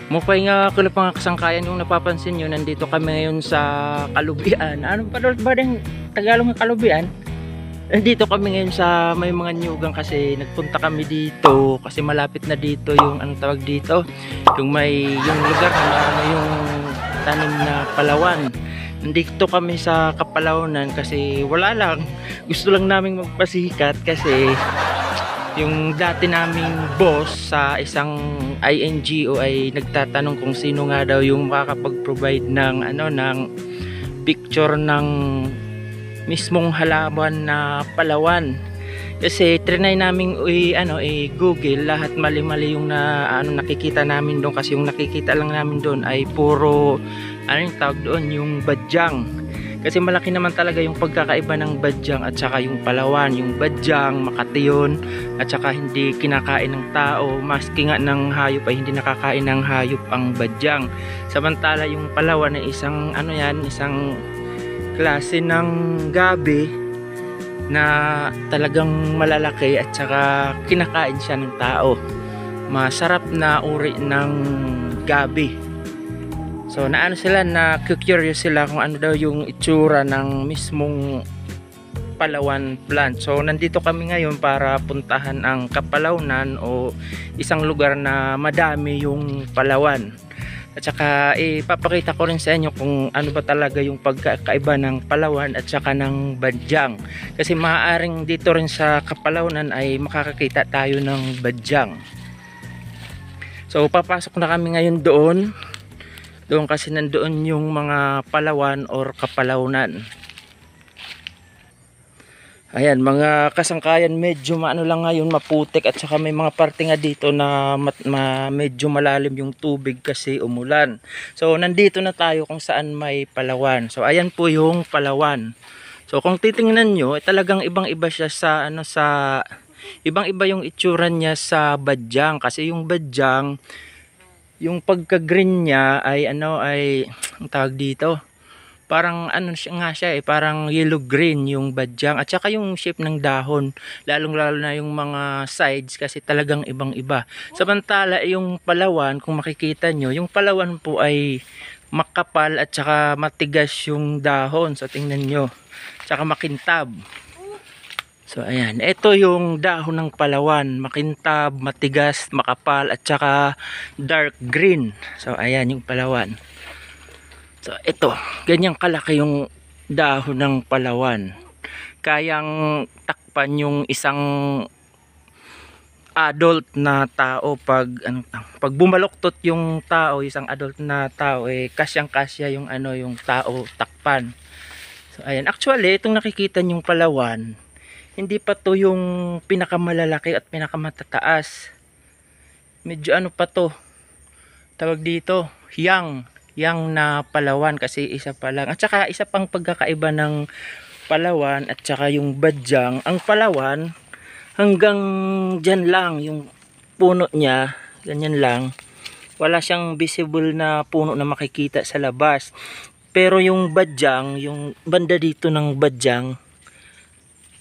Mukay nga kulap mga kasangkayan yung napapansin nyo, nandito kami ngayon sa Kalubian. Ano ba din Tagalog ng Kalubian? Nandito kami ngayon sa may mga nyugang kasi nagpunta kami dito kasi malapit na dito yung anong tawag dito, yung may yung lugar na marami yung tanim na palawan. Nandito kami sa Kapalawnan kasi wala lang, gusto lang naming magpasikat kasi yung dati naming boss sa isang INGO ay nagtatanong kung sino nga daw yung makakapag-provide ng ng picture ng mismong halaman na palawan. Kasi trinay naming Google, lahat mali-mali yung nakikita namin doon kasi yung nakikita lang namin doon ay puro yung tawag doon, yung badyang. Kasi malaki naman talaga yung pagkakaiba ng badyang at saka yung palawan. Yung badyang makati yun at saka hindi kinakain ng tao, maski nga ng hayop ay hindi nakakain ng hayop ang badyang. Samantala yung palawan ay isang isang klase ng gabi na talagang malalaki at saka kinakain siya ng tao. Masarap na uri ng gabi. So sila, na curious sila kung ano daw yung itsura ng mismong palawan plant. So nandito kami ngayon para puntahan ang Kapalawnan o isang lugar na madami yung palawan. At saka ipapakita ko rin sa inyo kung ano ba talaga yung pagkakaiba ng palawan at saka ng badyang. Kasi maaaring dito rin sa Kapalawnan ay makakakita tayo ng badyang. So papasok na kami ngayon doon kasi nandoon yung mga palawan or Kapalawnan. Ayan mga kasangkayan, medyo lang ngayon, maputik at saka may mga parte nga dito na medyo malalim yung tubig kasi umulan. So nandito na tayo kung saan may palawan. So ayan po yung palawan. So kung titingnan nyo, talagang ibang-iba siya sa ibang-iba yung itsura niya sa badyang. Kasi yung badyang, yung pagka-green niya ay ang tawag dito, parang siya parang yellow green yung badyang, at saka yung shape ng dahon, lalong-lalo na yung mga sides kasi talagang ibang-iba. Samantala yung palawan, kung makikita nyo, yung palawan po ay makapal at saka matigas yung dahon. So tingnan nyo, saka makintab. So ayan, ito yung dahon ng palawan, makintab, matigas, makapal at saka dark green. So ayan yung palawan. So ito, ganyang kalaki yung dahon ng palawan. Kayang takpan yung isang adult na tao pag bumaluktot yung tao, isang adult na tao kasyang-kasya yung yung tao takpan. So ayan, actually itong nakikita yung palawan, hindi pa to yung pinakamalalaki at pinakamatataas. Medyo pa to, tawag dito, young na palawan kasi isa pa lang. At saka isa pang pagkakaiba ng palawan at saka yung badyang, ang palawan hanggang dyan lang yung puno niya, ganyan lang. Wala siyang visible na puno na makikita sa labas. Pero yung badyang, yung banda dito ng badyang,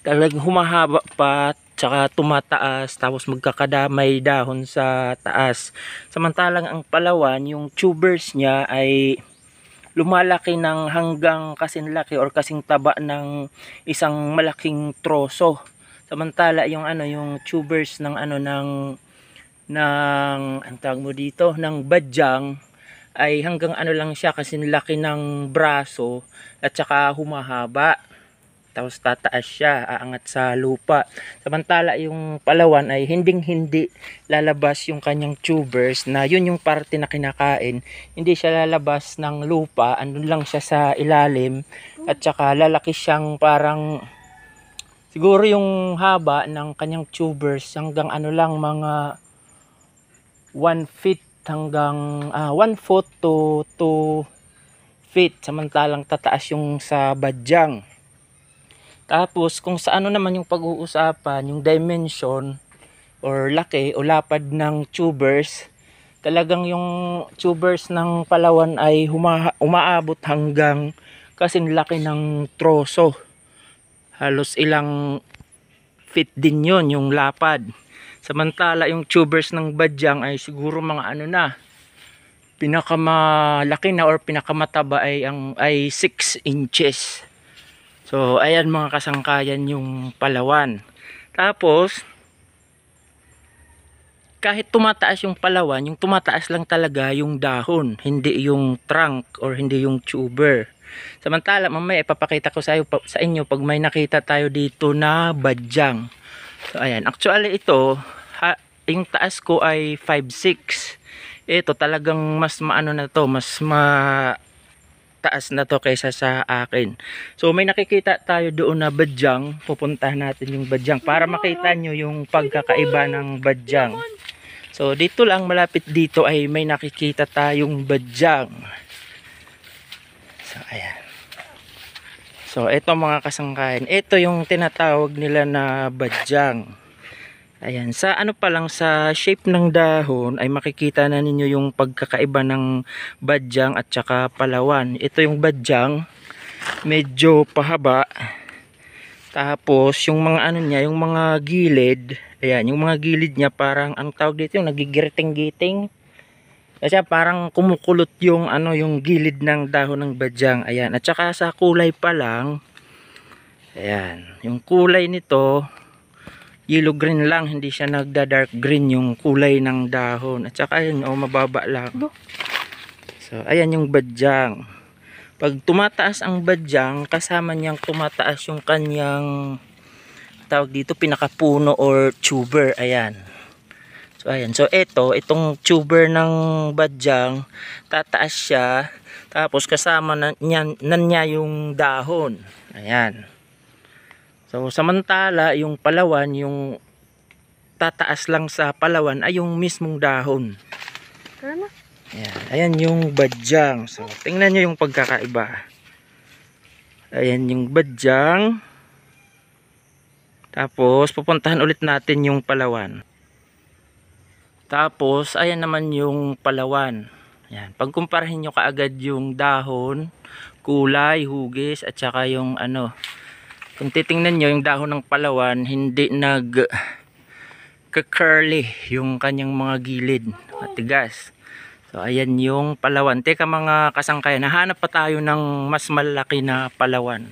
talagang humahaba pa, tsaka tumataas, tapos magkakadamay dahon sa taas. Samantalang ang palawan, yung tubers niya ay lumalaki ng hanggang kasing laki or kasing taba ng isang malaking troso. Samantala yung yung tubers ng ang tawag mo dito, ng badyang ay hanggang lang siya, kasing laki ng braso at saka humahaba. Tapos tataas siya, aangat sa lupa. Samantala yung palawan ay hindi lalabas yung kanyang tubers, na yun yung parte na kinakain. Hindi siya lalabas ng lupa, andun lang siya sa ilalim. At saka lalaki siyang parang, siguro yung haba ng kanyang tubers hanggang lang, mga 1 feet hanggang 1 foot to 2 feet. Samantalang tataas yung sa badyang. Tapos kung sa naman yung pag-uusapan, yung dimension or laki o lapad ng tubers, talagang yung tubers ng palawan ay umaabot hanggang kasing laki ng troso. Halos ilang feet din yon yung lapad. Samantala yung tubers ng badyang ay siguro mga pinakamalaki na or pinakamataba ay 6 inches. So ayan mga kasangkayan yung palawan. Tapos kahit tumataas yung palawan, yung tumataas lang talaga yung dahon, hindi yung trunk or hindi yung tuber. Samantala mamaya ipapakita ko sa inyo pag may nakita tayo dito na badyang. So ayan, actually ito yung taas ko ay 5'6". Ito talagang mas maano na to, mas mataas na to kaysa sa akin. So may nakikita tayo doon na badyang, pupuntahan natin yung badyang para makita nyo yung pagkakaiba ng badyang. So dito lang malapit dito ay may nakikita tayong badyang. So ayan. So ito mga kasangkayan, ito yung tinatawag nila na badyang. Ayan, sa ano pa lang sa shape ng dahon ay makikita na ninyo yung pagkakaiba ng badyang at saka palawan. Ito yung badyang, medyo pahaba. Tapos yung mga ano niya, yung mga gilid, ayan, yung mga gilid niya parang ang tawag dito yung nagigiriting-giting. Kasi parang kumukulot yung ano, yung gilid ng dahon ng badyang. Ayan, at saka sa kulay pa lang, ayan, yung kulay nito yellow green lang, hindi siya nagda-dark green yung kulay ng dahon. At saka yun, mababa lang. So, ayan yung badyang. Pag tumataas ang badyang, kasama niyang tumataas yung kanyang tawag dito, pinakapuno or tuber. Ayan. So, ayan. So, itong tuber ng badyang, tataas siya. Tapos, kasama na niya yung dahon. Ayan. So samantala yung palawan, yung tataas lang sa palawan ay yung mismong dahon. Ayan, ayan yung badyang. So tingnan nyo yung pagkakaiba. Ayan yung badyang. Tapos pupuntahan ulit natin yung palawan. Tapos ayan naman yung palawan. Ayan, pagkumparahin nyo kaagad yung dahon, kulay, hugis at saka yung ano. Kung titingnan nyo yung dahon ng palawan, hindi nag-curly yung kanyang mga gilid, matigas. So ayan yung palawan. Teka mga kasangkayan, nahanap pa tayo ng mas malaki na palawan.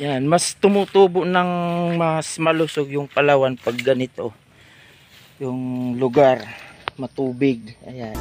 Yan, mas tumutubo ng mas malusog yung palawan pag ganito. Yung lugar matubig. Ayan.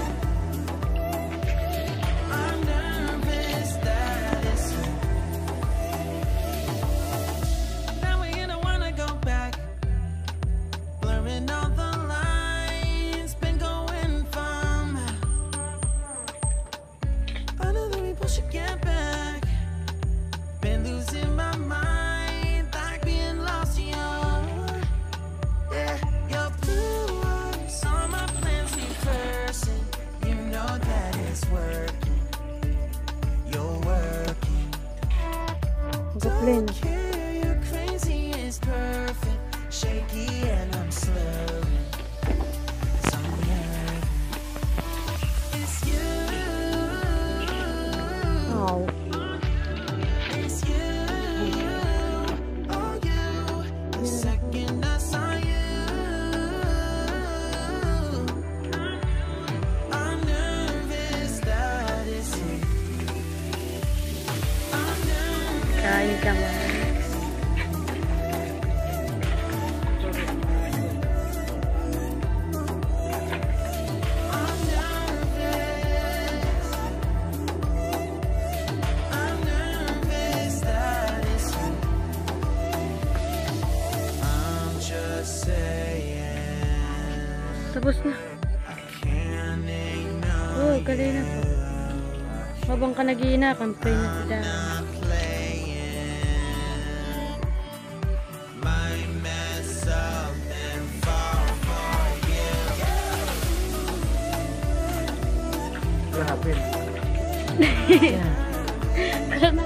Kain ka mo. Tapos na. Oh, kanina po. Habang ka nag-iinakan, pray na sila. Grabe. Tara na.